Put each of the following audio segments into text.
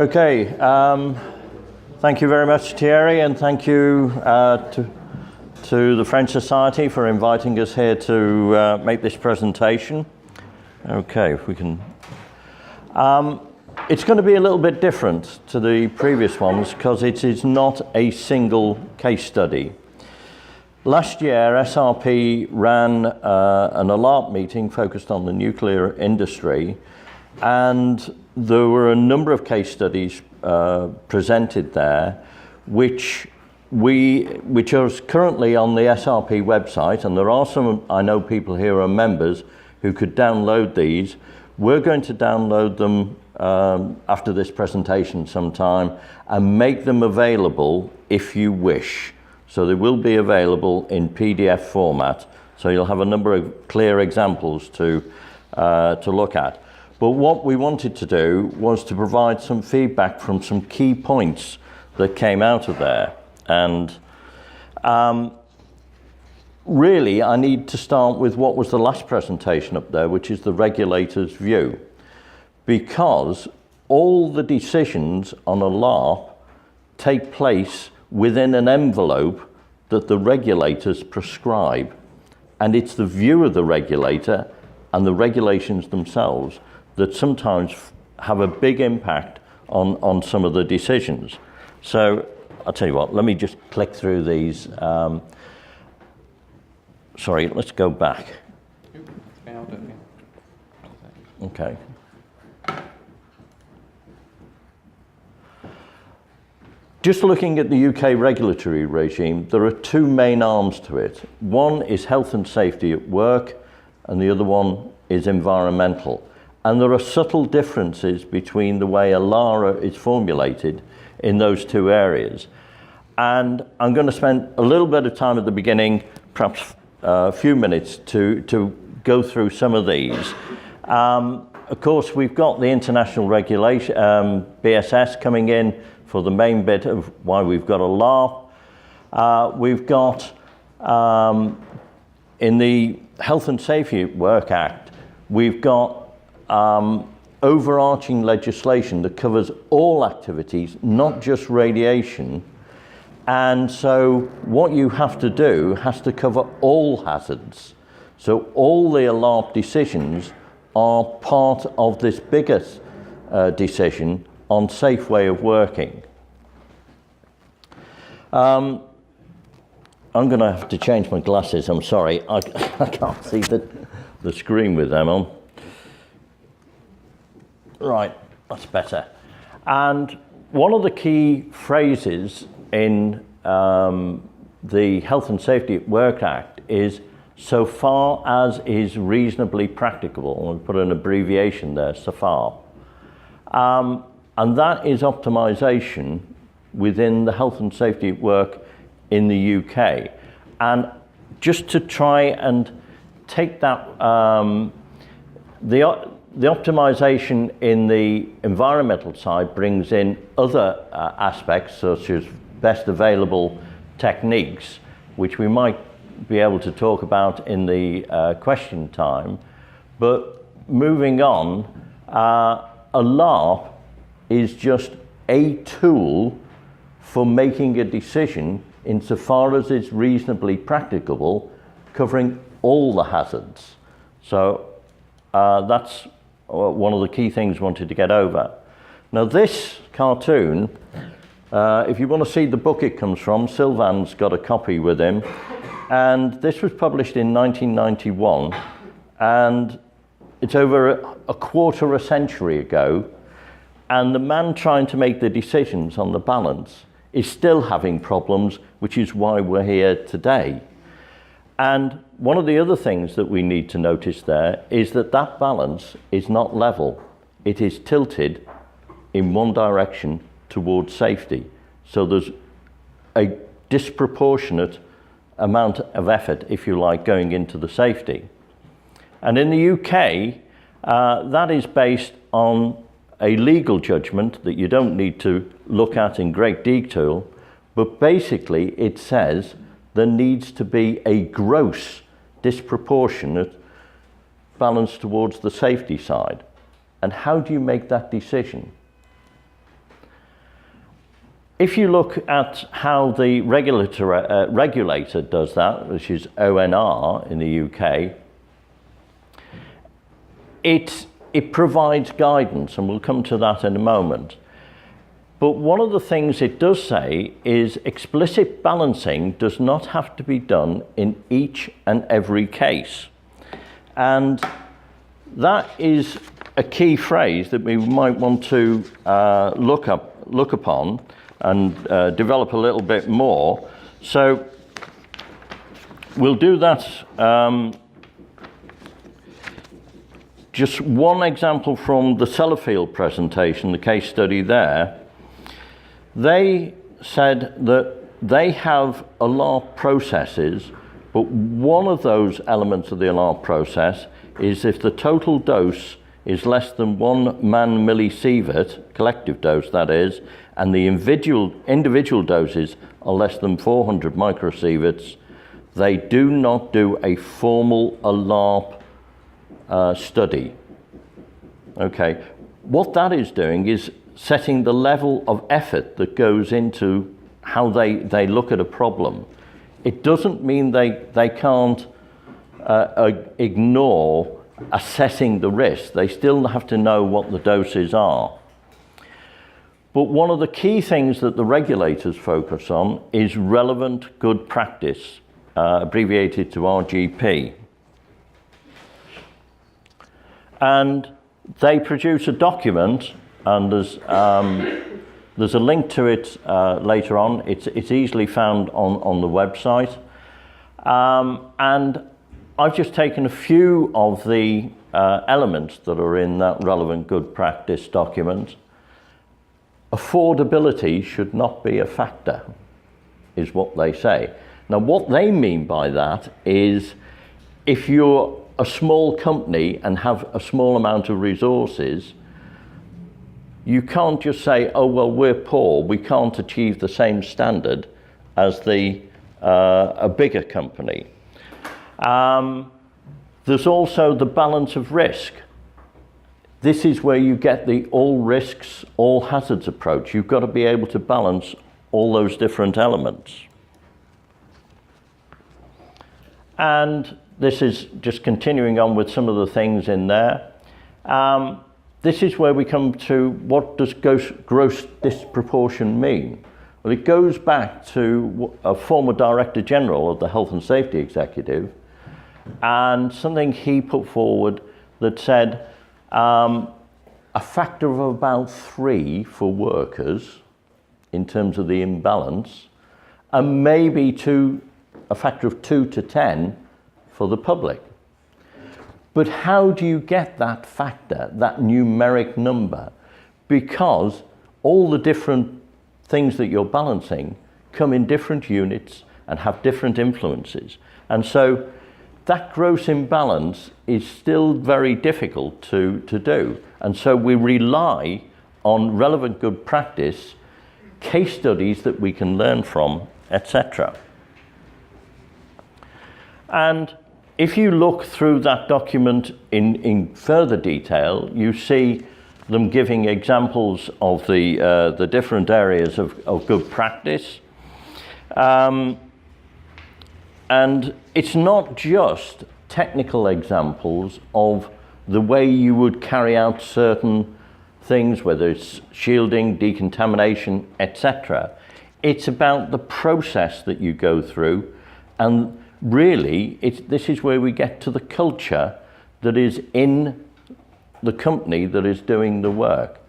Okay, thank you very much, Thierry, and thank you to the French Society for inviting us here to make this presentation. Okay, if we can. It's going to be a little bit different to the previous ones because it is not a single case study. Last year, SRP ran an ALARP meeting focused on the nuclear industry, and there were a number of case studies presented there, which are currently on the SRP website, and there are some, I know people here are members who could download these. We're going to download them after this presentation sometime and make them available if you wish. So they will be available in PDF format, so you'll have a number of clear examples to look at. But what we wanted to do was to provide some feedback from some key points that came out of there. And really, I need to start with what was the last presentation up there, which is the regulator's view. Because all the decisions on a LARP take place within an envelope that the regulators prescribe. And it's the view of the regulator and the regulations themselves that sometimes have a big impact on some of the decisions. So I'll tell you what, let me just click through these. Sorry, let's go back. Okay. Just looking at the UK regulatory regime, there are two main arms to it. One is health and safety at work, and the other one is environmental. And there are subtle differences between the way ALARA is formulated in those two areas. And I'm going to spend a little bit of time at the beginning, perhaps a few minutes, to go through some of these. Of course, we've got the international regulation, BSS, coming in for the main bit of why we've got a LARP. We've got, in the Health and Safety at Work Act, we've got overarching legislation that covers all activities, not just radiation. And so what you have to do has to cover all hazards. So all the ALARP decisions are part of this biggest decision on safe way of working. I'm going to have to change my glasses, I'm sorry. I can't see the screen with them on. Right, that's better. And one of the key phrases in the Health and Safety at Work Act is so far as is reasonably practicable. I'll put an abbreviation there, SFAR. And that is optimization within the health and safety at work in the UK. And just to try and take that, the optimization in the environmental side brings in other aspects such as best available techniques, which we might be able to talk about in the question time. But moving on, a LARP is just a tool for making a decision insofar as it's reasonably practicable, covering all the hazards. So that's one of the key things we wanted to get over. Now this cartoon, if you want to see the book it comes from, Sylvan's got a copy with him, and this was published in 1991, and it's over a quarter a century ago, and the man trying to make the decisions on the balance is still having problems, which is why we're here today. And one of the other things that we need to notice there is that that balance is not level. It is tilted in one direction towards safety. So there's a disproportionate amount of effort, if you like, going into the safety. And in the UK, that is based on a legal judgment that you don't need to look at in great detail, but basically it says there needs to be a gross disproportionate balance towards the safety side. And how do you make that decision? If you look at how the regulator does that, which is ONR in the UK, it provides guidance, and we'll come to that in a moment. But one of the things it does say is explicit balancing does not have to be done in each and every case. And that is a key phrase that we might want to look upon and develop a little bit more. So we'll do that. Just one example from the Sellafield presentation, the case study there. They said that they have ALARP processes, but one of those elements of the ALARP process is if the total dose is less than 1 man millisievert, collective dose that is, and the individual doses are less than 400 microsieverts, they do not do a formal ALARP study. Okay, what that is doing is setting the level of effort that goes into how they look at a problem. It doesn't mean they can't ignore assessing the risk. They still have to know what the doses are. But one of the key things that the regulators focus on is relevant good practice, abbreviated to RGP. And they produce a document, and there's a link to it later on. It's easily found on the website. And I've just taken a few of the elements that are in that relevant good practice document. Affordability should not be a factor, is what they say. Now, what they mean by that is if you're a small company and have a small amount of resources, you can't just say, oh, well, we're poor, we can't achieve the same standard as a bigger company. There's also the balance of risk. This is where you get the all risks, all hazards approach. You've got to be able to balance all those different elements. And this is just continuing on with some of the things in there. This is where we come to what does gross disproportion mean? Well, it goes back to a former Director General of the Health and Safety Executive, and something he put forward that said a factor of about 3 for workers in terms of the imbalance, and maybe a factor of 2 to 10 for the public. But how do you get that factor, that numeric number? Because all the different things that you're balancing come in different units and have different influences. And so that gross imbalance is still very difficult to do. And so we rely on relevant good practice, case studies that we can learn from, etc. And if you look through that document in further detail, you see them giving examples of the different areas of good practice. And it's not just technical examples of the way you would carry out certain things, whether it's shielding, decontamination, etc. It's about the process that you go through, and really, this is where we get to the culture that is in the company that is doing the work,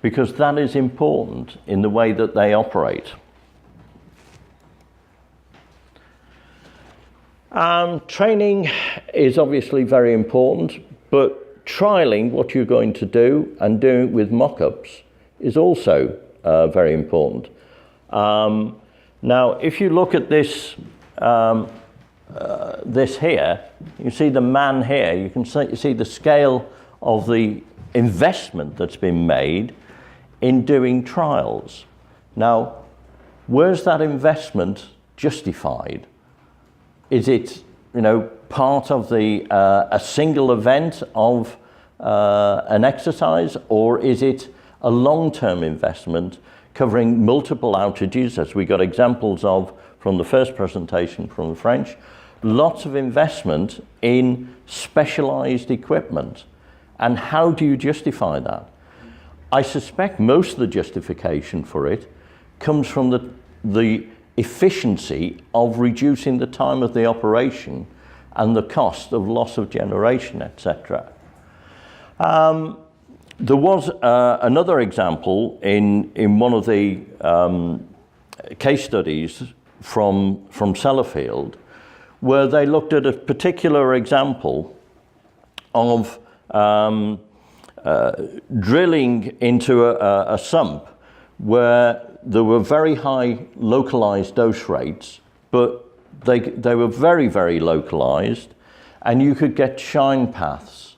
because that is important in the way that they operate. Training is obviously very important, but trialing what you're going to do and doing it with mock-ups is also very important. Now, if you look at this this here, you see the man here, you can see the scale of the investment that's been made in doing trials. Now, where's that investment justified? Is it, part of a single event of an exercise, or is it a long-term investment covering multiple outages, as we got examples of from the first presentation from the French. Lots of investment in specialized equipment. And how do you justify that? I suspect most of the justification for it comes from the efficiency of reducing the time of the operation and the cost of loss of generation, etc. There was another example in one of the case studies from Sellafield, where they looked at a particular example of drilling into a sump where there were very high localized dose rates, but they were very, very localized, and you could get shine paths.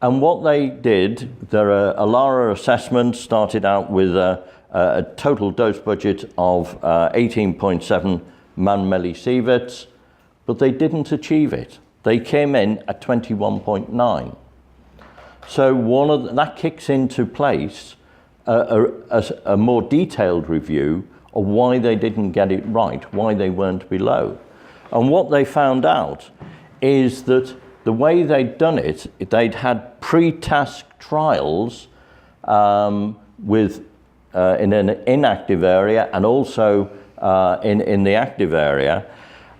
And what they did, their ALARA assessment started out with a total dose budget of 18.7 man-millisieverts, but they didn't achieve it. They came in at 21.9. So that kicks into place a more detailed review of why they didn't get it right, why they weren't below. And what they found out is that the way they'd done it, they'd had pre-task trials in an inactive area and also in the active area,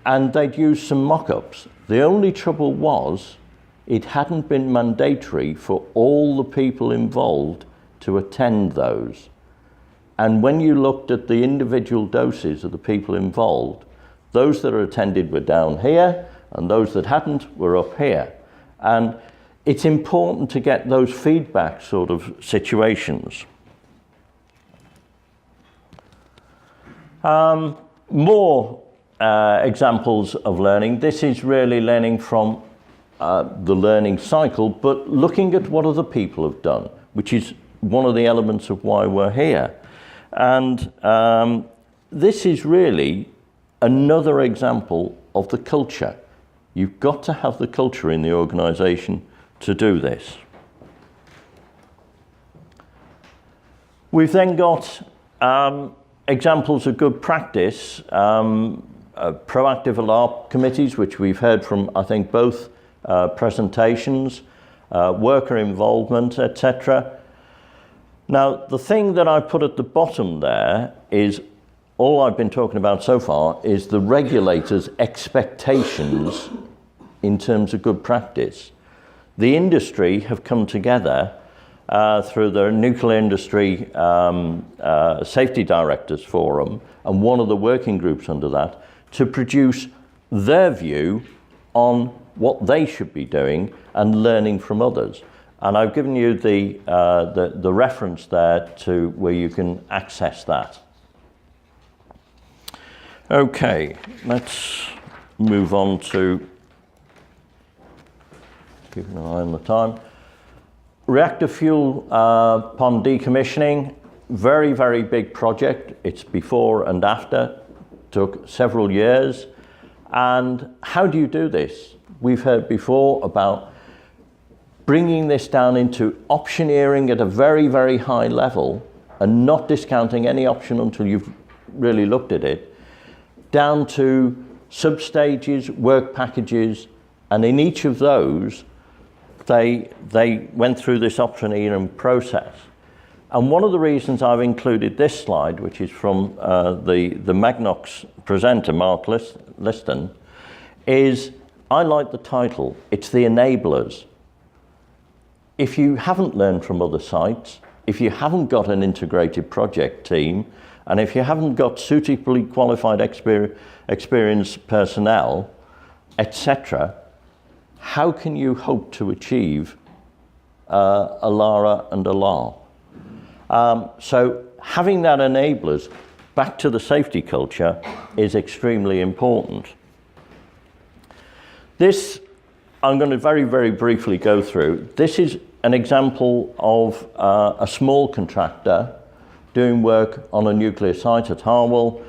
and they'd used some mock-ups. The only trouble was it hadn't been mandatory for all the people involved to attend those. And when you looked at the individual doses of the people involved, those that attended were down here, and those that hadn't were up here. And it's important to get those feedback sort of situations. More examples of learning. This is really learning from the learning cycle, but looking at what other people have done, which is one of the elements of why we're here. And this is really another example of the culture. You've got to have the culture in the organisation to do this. We've then got examples of good practice, proactive ALARP committees, which we've heard from, I think, both presentations, worker involvement, etc. Now, the thing that I put at the bottom there is, all I've been talking about so far is the regulators' expectations in terms of good practice. The industry have come together through the Nuclear Industry Safety Directors Forum and one of the working groups under that to produce their view on what they should be doing and learning from others. And I've given you the reference there to where you can access that. Okay, let's move on to, keeping an eye on the time. Reactor fuel pond decommissioning, very, very big project. It's before and after, took several years. And how do you do this? We've heard before about bringing this down into optioneering at a very, very high level and not discounting any option until you've really looked at it, down to sub-stages, work packages, and in each of those, they went through this optioneering process. And one of the reasons I've included this slide, which is from the Magnox presenter, Mark Liston, is I like the title. It's the enablers. If you haven't learned from other sites, if you haven't got an integrated project team, and if you haven't got suitably qualified experienced personnel, etc., how can you hope to achieve ALARA and ALARP? So having that enablers back to the safety culture is extremely important. This, I'm going to very, very briefly go through. This is an example of a small contractor doing work on a nuclear site at Harwell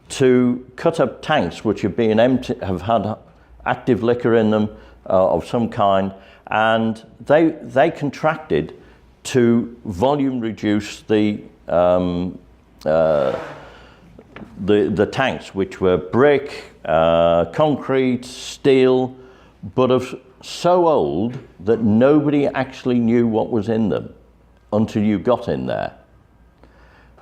to cut up tanks which have been empty, have had active liquor in them of some kind, and they contracted to volume reduce the the tanks, which were brick, concrete, steel, but of so old that nobody actually knew what was in them until you got in there.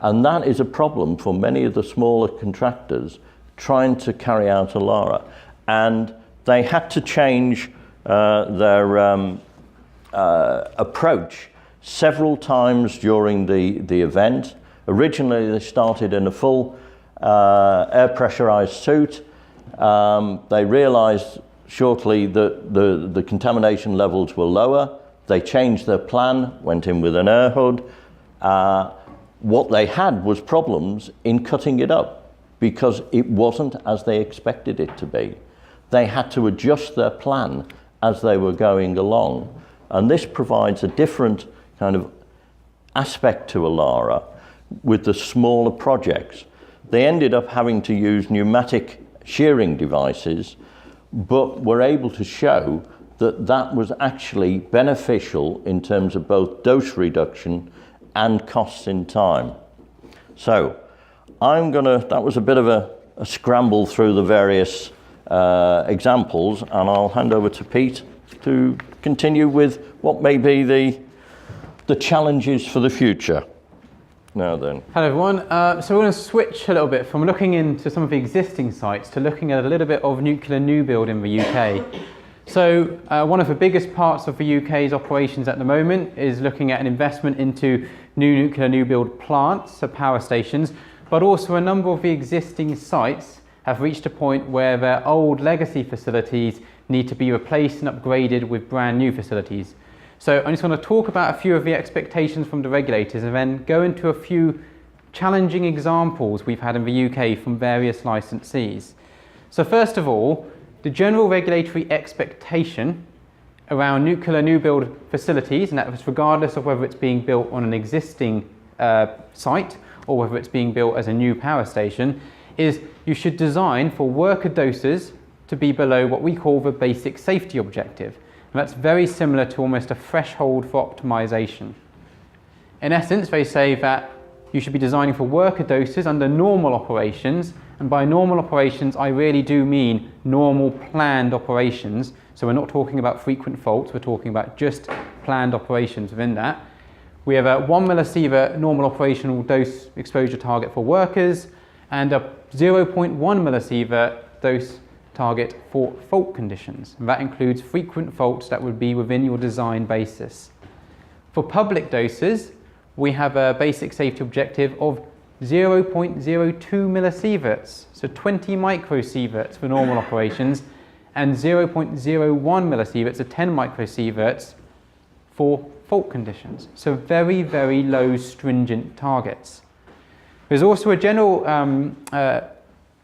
And that is a problem for many of the smaller contractors trying to carry out ALARA. And they had to change their approach several times during the event. Originally, they started in a full air pressurized suit. They realized shortly that the contamination levels were lower. They changed their plan, went in with an air hood. What they had was problems in cutting it up because it wasn't as they expected it to be. They had to adjust their plan as they were going along. And this provides a different kind of aspect to ALARA with the smaller projects. They ended up having to use pneumatic shearing devices, but were able to show that that was actually beneficial in terms of both dose reduction and costs in time. So that was a bit of a scramble through the various examples, and I'll hand over to Pete to continue with what may be the challenges for the future. Now then. Hello everyone. So we're going to switch a little bit from looking into some of the existing sites to looking at a little bit of nuclear new build in the UK. So one of the biggest parts of the UK's operations at the moment is looking at an investment into new nuclear new build plants, so power stations, but also a number of the existing sites have reached a point where their old legacy facilities need to be replaced and upgraded with brand new facilities. So I'm just going to talk about a few of the expectations from the regulators and then go into a few challenging examples we've had in the UK from various licensees. So first of all, the general regulatory expectation around nuclear new build facilities, and that's regardless of whether it's being built on an existing site or whether it's being built as a new power station, is you should design for worker doses to be below what we call the basic safety objective. And that's very similar to almost a threshold for optimization. In essence, they say that you should be designing for worker doses under normal operations, and by normal operations I really do mean normal planned operations. So we're not talking about frequent faults, we're talking about just planned operations within that. We have a 1 millisievert normal operational dose exposure target for workers and a 0.1 millisievert dose target for fault conditions. And that includes frequent faults that would be within your design basis. For public doses, we have a basic safety objective of 0.02 millisieverts, so 20 microsieverts for normal operations, and 0.01 millisieverts, so 10 microsieverts for fault conditions. So very, very low stringent targets. There's also a general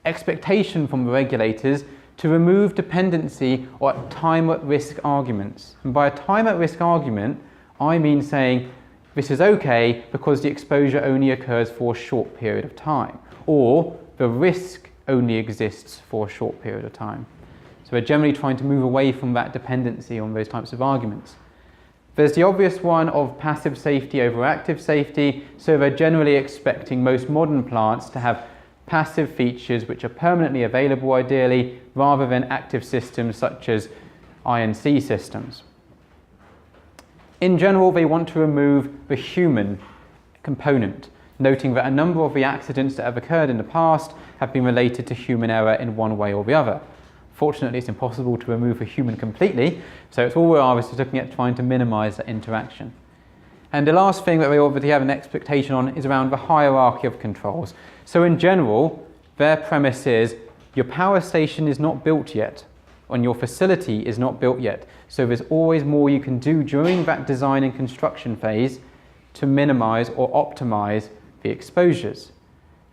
expectation from the regulators to remove dependency or time at risk arguments. And by a time at risk argument, I mean saying this is okay because the exposure only occurs for a short period of time, or the risk only exists for a short period of time. So we're generally trying to move away from that dependency on those types of arguments. There's the obvious one of passive safety over active safety, so they're generally expecting most modern plants to have passive features which are permanently available ideally, rather than active systems such as I&C systems. In general, they want to remove the human component, noting that a number of the accidents that have occurred in the past have been related to human error in one way or the other. Fortunately, it's impossible to remove the human completely, so it's all we are is looking at trying to minimize that interaction. And the last thing that we already have an expectation on is around the hierarchy of controls. So in general, their premise is your power station is not built yet, and your facility is not built yet. So there's always more you can do during that design and construction phase to minimize or optimize the exposures.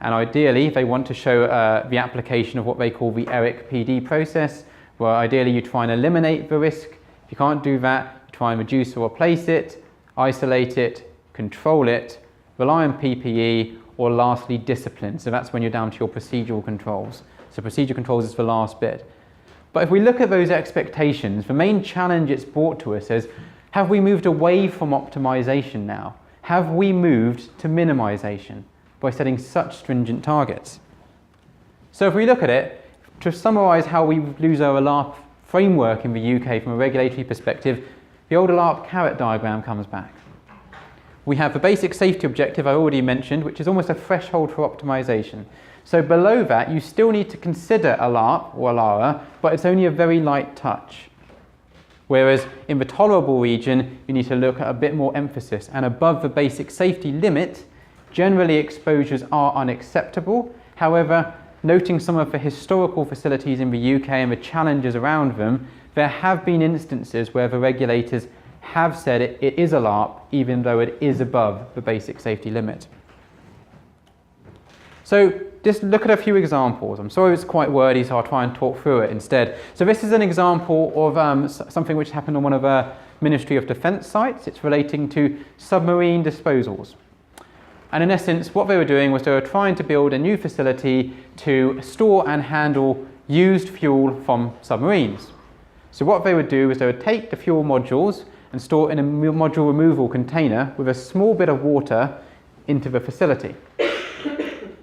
And ideally, they want to show the application of what they call the ERIC PD process, where ideally you try and eliminate the risk. If you can't do that, you try and reduce or replace it, isolate it, control it, rely on PPE, or lastly, discipline. So that's when you're down to your procedural controls. So procedural controls is the last bit. But if we look at those expectations, the main challenge it's brought to us is, have we moved away from optimization now? Have we moved to minimization? by setting such stringent targets. So if we look at it, to summarise how we lose our ALARP framework in the UK from a regulatory perspective, the old ALARP carrot diagram comes back. We have the basic safety objective I already mentioned, which is almost a threshold for optimisation. So below that, you still need to consider ALARP or ALARA, but it's only a very light touch. Whereas in the tolerable region, you need to look at a bit more emphasis. And above the basic safety limit, generally exposures are unacceptable. However, noting some of the historical facilities in the UK and the challenges around them, there have been instances where the regulators have said it is ALARP, even though it is above the basic safety limit. So just look at a few examples. I'm sorry it's quite wordy, so I'll try and talk through it instead. So this is an example of something which happened on one of our Ministry of Defence sites. It's relating to submarine disposals. And in essence, what they were doing was they were trying to build a new facility to store and handle used fuel from submarines. So what they would do is they would take the fuel modules and store in a module removal container with a small bit of water into the facility.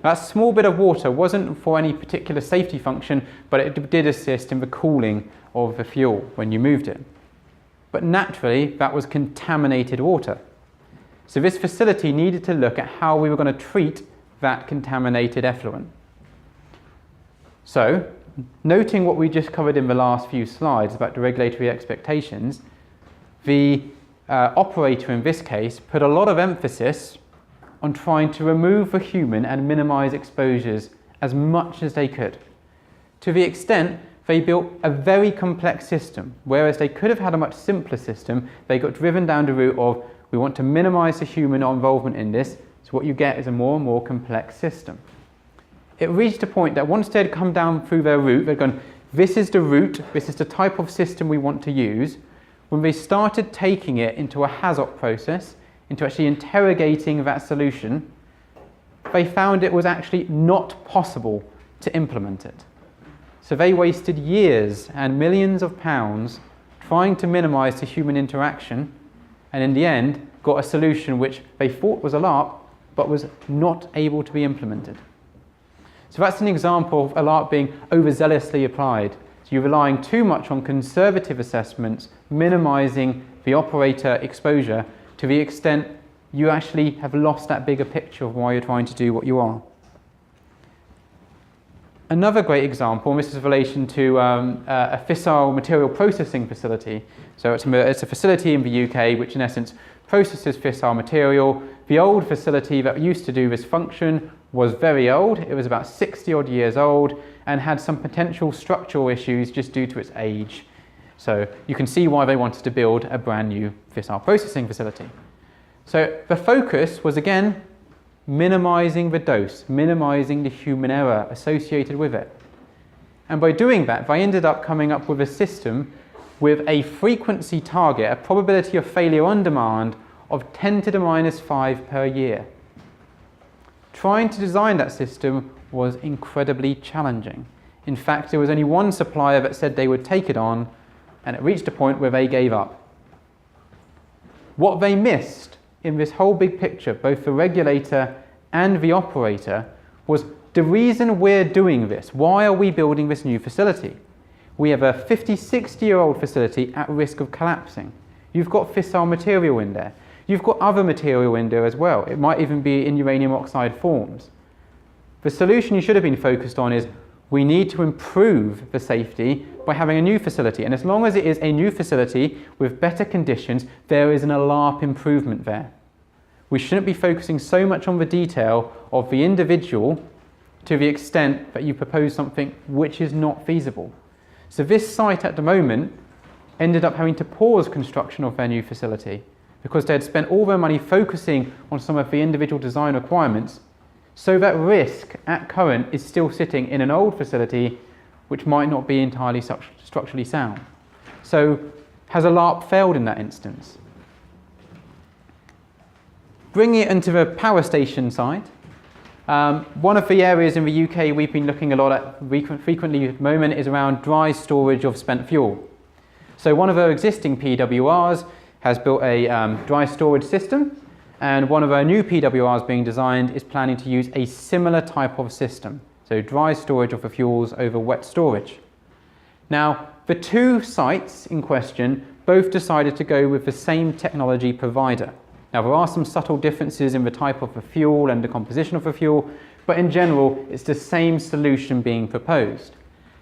That small bit of water wasn't for any particular safety function, but it did assist in the cooling of the fuel when you moved it. But naturally, that was contaminated water. So this facility needed to look at how we were going to treat that contaminated effluent. So, noting what we just covered in the last few slides about the regulatory expectations, the operator in this case put a lot of emphasis on trying to remove the human and minimise exposures as much as they could. To the extent they built a very complex system, whereas they could have had a much simpler system. They got driven down the route of, we want to minimise the human involvement in this, so what you get is a more and more complex system. It reached a point that once they'd come down through their route, they'd gone, this is the route, this is the type of system we want to use. When they started taking it into a HAZOP process, into actually interrogating that solution, they found it was actually not possible to implement it. So they wasted years and millions of pounds trying to minimise the human interaction, and in the end got a solution which they thought was ALARP, but was not able to be implemented. So that's an example of ALARP being overzealously applied. So you're relying too much on conservative assessments, minimising the operator exposure to the extent you actually have lost that bigger picture of why you're trying to do what you are. Another great example, and this is in relation to a fissile material processing facility. So it's a facility in the UK which in essence processes fissile material. The old facility that used to do this function was very old. It was about 60 odd years old and had some potential structural issues just due to its age. So you can see why they wanted to build a brand new fissile processing facility. So the focus was again minimising the dose, minimising the human error associated with it. And by doing that, they ended up coming up with a system with a frequency target, a probability of failure on demand of 10 to the minus 5 per year. Trying to design that system was incredibly challenging. In fact, there was only one supplier that said they would take it on, and it reached a point where they gave up. What they missed in this whole big picture, both the regulator and the operator, was the reason we're doing this. Why are we building this new facility? We have a 50, 60-year-old facility at risk of collapsing. You've got fissile material in there. You've got other material in there as well. It might even be in uranium oxide forms. The solution you should have been focused on is we need to improve the safety by having a new facility. And as long as it is a new facility with better conditions, there is an ALARP improvement there. We shouldn't be focusing so much on the detail of the individual to the extent that you propose something which is not feasible. So this site at the moment ended up having to pause construction of their new facility because they had spent all their money focusing on some of the individual design requirements, so that risk at current is still sitting in an old facility which might not be entirely structurally sound. So has ALARP failed in that instance? Bringing it into the power station side, one of the areas in the UK we've been looking a lot at frequently at the moment is around dry storage of spent fuel. So one of our existing PWRs has built a dry storage system, And one of our new PWRs being designed is planning to use a similar type of system. So dry storage of the fuels over wet storage. Now, the two sites in question both decided to go with the same technology provider. Now, there are some subtle differences in the type of the fuel and the composition of the fuel, but in general, it's the same solution being proposed.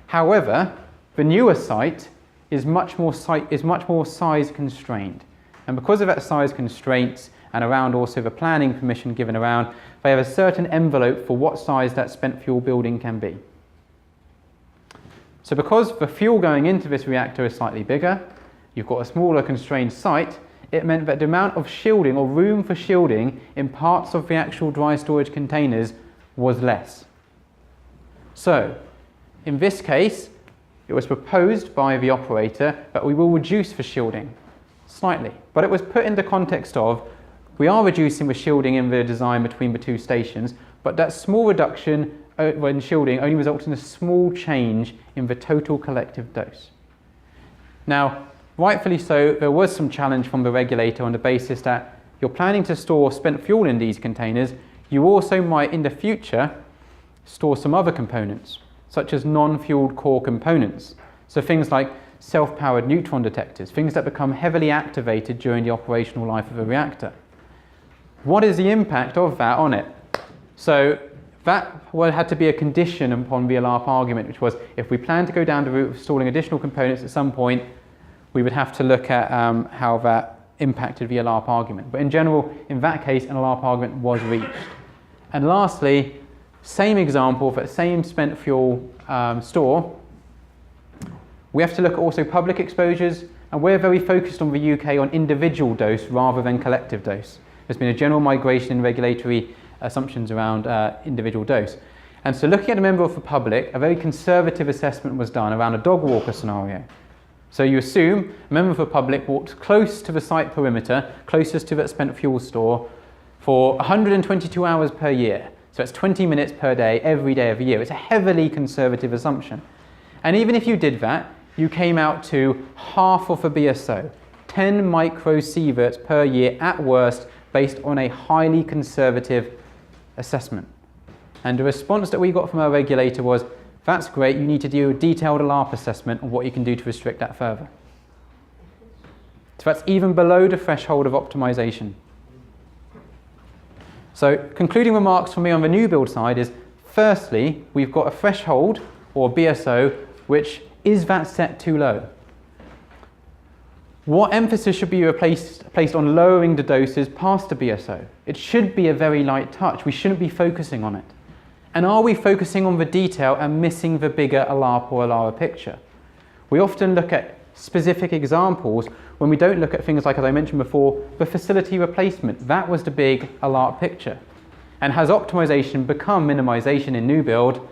However, the newer site is much more size constrained. And because of that size constraints and around also the planning permission given around, they have a certain envelope for what size that spent fuel building can be. So because the fuel going into this reactor is slightly bigger, you've got a smaller constrained site, it meant that the amount of shielding or room for shielding in parts of the actual dry storage containers was less. So, in this case, it was proposed by the operator that we will reduce the shielding slightly, but it was put in the context of we are reducing the shielding in the design between the two stations, but that small reduction when shielding only results in a small change in the total collective dose. Now, rightfully so, there was some challenge from the regulator on the basis that you're planning to store spent fuel in these containers, you also might in the future store some other components, such as non-fueled core components. So things like self-powered neutron detectors, things that become heavily activated during the operational life of a reactor. What is the impact of that on it? So that had to be a condition upon the ALARP argument, which was if we plan to go down the route of installing additional components at some point, we would have to look at how that impacted the ALARP argument. But in general, in that case, an ALARP argument was reached. And lastly, same example for the same spent fuel store, we have to look at also public exposures, and we're very focused on the UK on individual dose rather than collective dose. There's been a general migration in regulatory assumptions around individual dose. And so looking at a member of the public, a very conservative assessment was done around a dog walker scenario. So you assume a member of the public walks close to the site perimeter, closest to that spent fuel store, for 122 hours per year. So it's 20 minutes per day, every day of the year. It's a heavily conservative assumption. And even if you did that, you came out to half of a BSO, 10 microsieverts per year at worst, based on a highly conservative assessment. And the response that we got from our regulator was, that's great, you need to do a detailed ALARP assessment on what you can do to restrict that further. So that's even below the threshold of optimization. So concluding remarks from me on the new build side is, firstly, we've got a threshold, or BSO, which is that set too low? What emphasis should be placed on lowering the doses past the BSO? It should be a very light touch. We shouldn't be focusing on it. And are we focusing on the detail and missing the bigger ALARP or ALARA picture? We often look at specific examples when we don't look at things like, as I mentioned before, the facility replacement. That was the big ALARP picture. And has optimization become minimization in new build?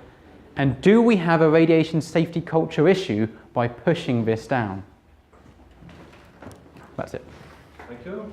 And do we have a radiation safety culture issue by pushing this down? That's it. Thank you.